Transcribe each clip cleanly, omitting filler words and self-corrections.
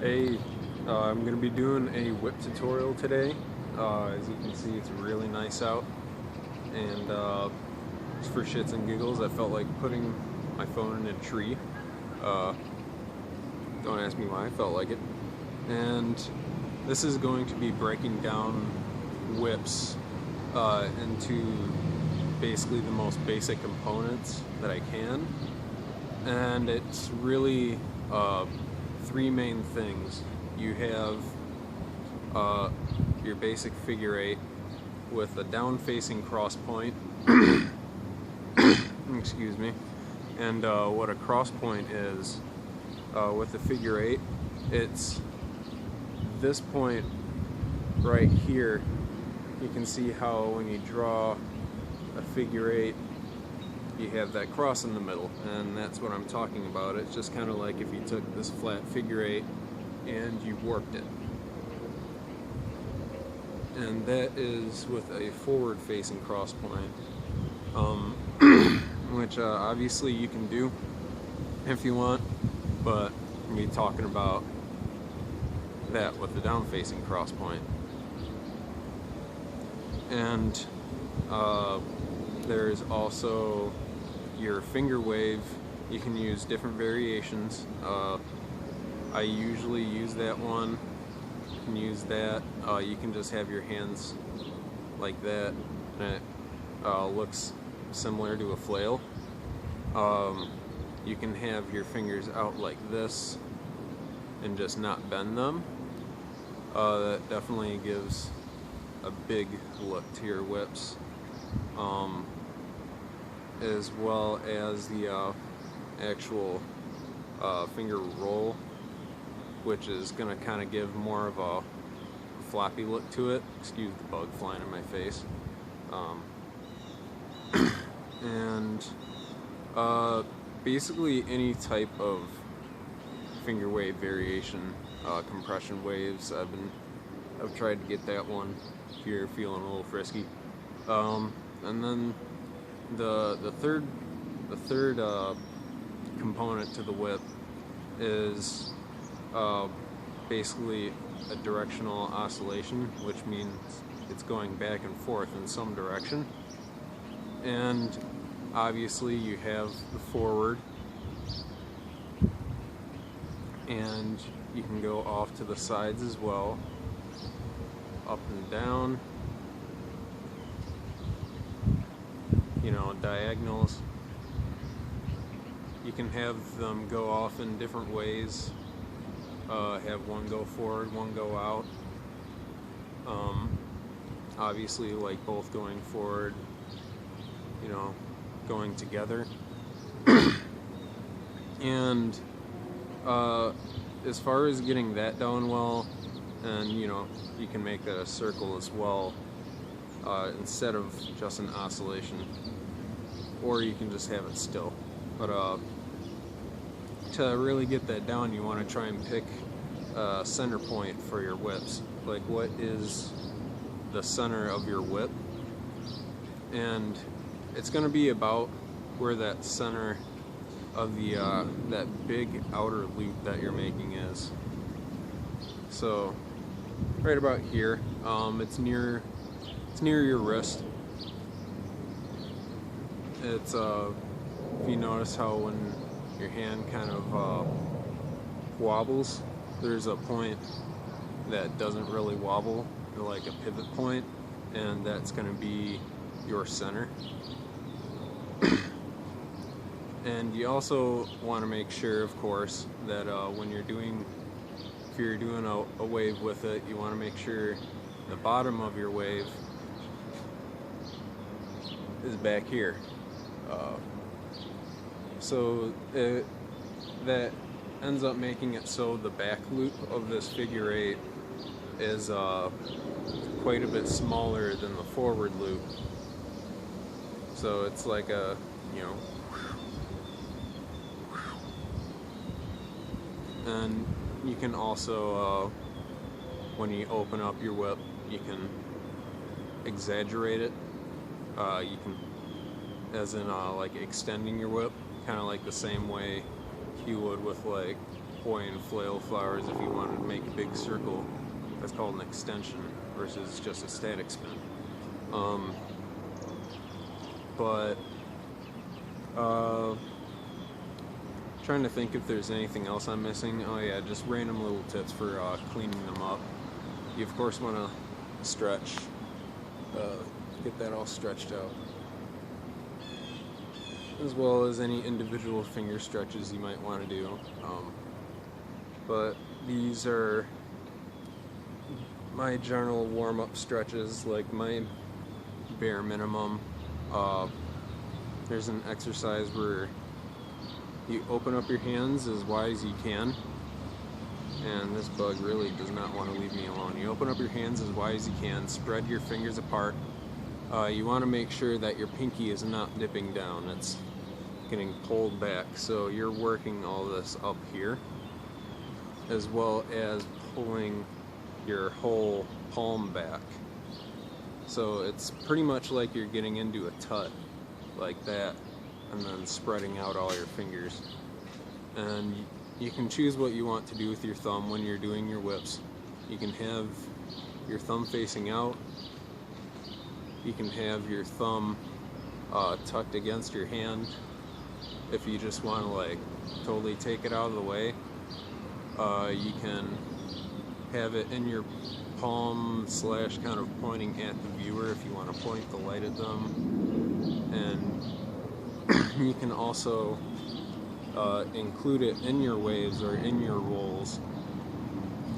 Hey, I'm going to be doing a whip tutorial today. As you can see, it's really nice out, and just for shits and giggles, I felt like putting my phone in a tree. Uh, don't ask me why, I felt like it. And this is going to be breaking down whips into basically the most basic components that I can. And it's really three main things. You have your basic figure eight with a down-facing cross point. Excuse me. And what a cross point is with the figure eight, it's this point right here. You can see how when you draw a figure eight, you have that cross in the middle, and that's what I'm talking about. It's just kind of like if you took this flat figure eight and you warped it. And that is with a forward facing cross point, which obviously you can do if you want, but I'm going to be talking about that with the down facing cross point. And there's also your finger wave. You can use different variations. I usually use that one. You can use that. You can just have your hands like that, and it looks similar to a flail. You can have your fingers out like this and just not bend them. That definitely gives a big look to your whips. As well as the actual finger roll, which is going to kind of give more of a floppy look to it. Excuse the bug flying in my face. And basically any type of finger wave variation, compression waves. I've tried to get that one if you're feeling a little frisky. And then the third component to the whip is basically a directional oscillation, which means it's going back and forth in some direction. And obviously you have the forward, and you can go off to the sides as well, up and down, you know, diagonals. You can have them go off in different ways. Have one go forward, one go out. Obviously, like both going forward, you know, going together. And as far as getting that down well, and you know, you can make that a circle as well, instead of just an oscillation, or you can just have it still. But to really get that down, you want to try and pick a center point for your whips. Like, what is the center of your whip? And it's going to be about where that center of the that big outer loop that you're making is. So right about here. It's near your wrist. It's if you notice how when your hand kind of wobbles, there's a point that doesn't really wobble, like a pivot point, and that's going to be your center. And you also want to make sure, of course, that when you're doing, if you're doing a wave with it, you want to make sure the bottom of your wave is back here. So that ends up making it so the back loop of this figure eight is quite a bit smaller than the forward loop. So it's like a, you know, and you can also, when you open up your whip, you can exaggerate it. You can, as in like extending your whip, kind of like the same way you would with like Hawaiian flail flowers if you wanted to make a big circle. That's called an extension versus just a static spin. Trying to think if there's anything else I'm missing. Oh yeah, just random little tips for cleaning them up. You of course want to stretch, get that all stretched out, as well as any individual finger stretches you might want to do. But these are my general warm-up stretches, like my bare minimum. There's an exercise where you open up your hands as wide as you can, and this bug really does not want to leave me alone. You open up your hands as wide as you can, spread your fingers apart. You want to make sure that your pinky is not dipping down, it's getting pulled back, so you're working all this up here, as well as pulling your whole palm back. So it's pretty much like you're getting into a tut, like that, and then spreading out all your fingers. And you can choose what you want to do with your thumb when you're doing your whips. You can have your thumb facing out. You can have your thumb tucked against your hand if you just want to like totally take it out of the way. You can have it in your palm slash kind of pointing at the viewer if you want to point the light at them. And you can also include it in your waves or in your rolls,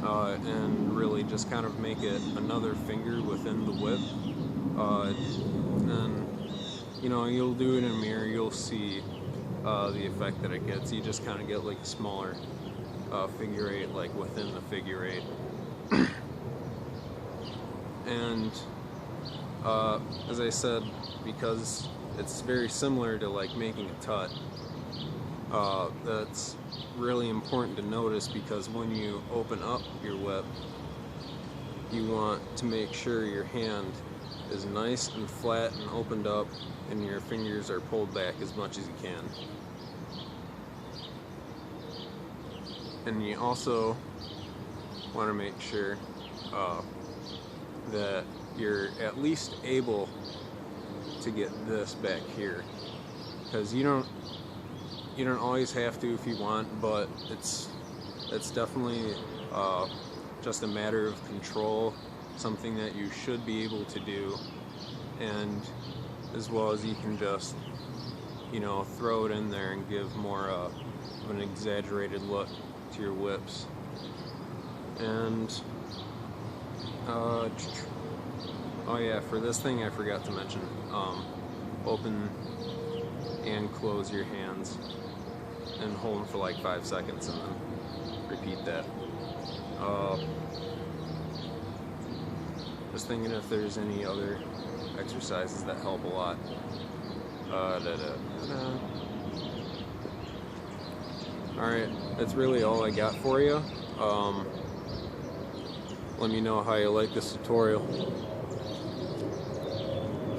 and really just kind of make it another finger within the whip. And you know, you'll do it in a mirror, you'll see the effect that it gets. You just kind of get like a smaller figure eight, like within the figure eight. And as I said, because it's very similar to like making a tut, that's really important to notice, because when you open up your whip, you want to make sure your hand is nice and flat and opened up, and your fingers are pulled back as much as you can. And you also want to make sure that you're at least able to get this back here, because you don't always have to if you want, but it's definitely just a matter of control, something that you should be able to do. And as well as you can just, you know, throw it in there and give more of an exaggerated look to your whips. And oh yeah, for this thing I forgot to mention, open and close your hands and hold them for like 5 seconds and then repeat that. Just thinking if there's any other exercises that help a lot. Alright, that's really all I got for you. Let me know how you like this tutorial.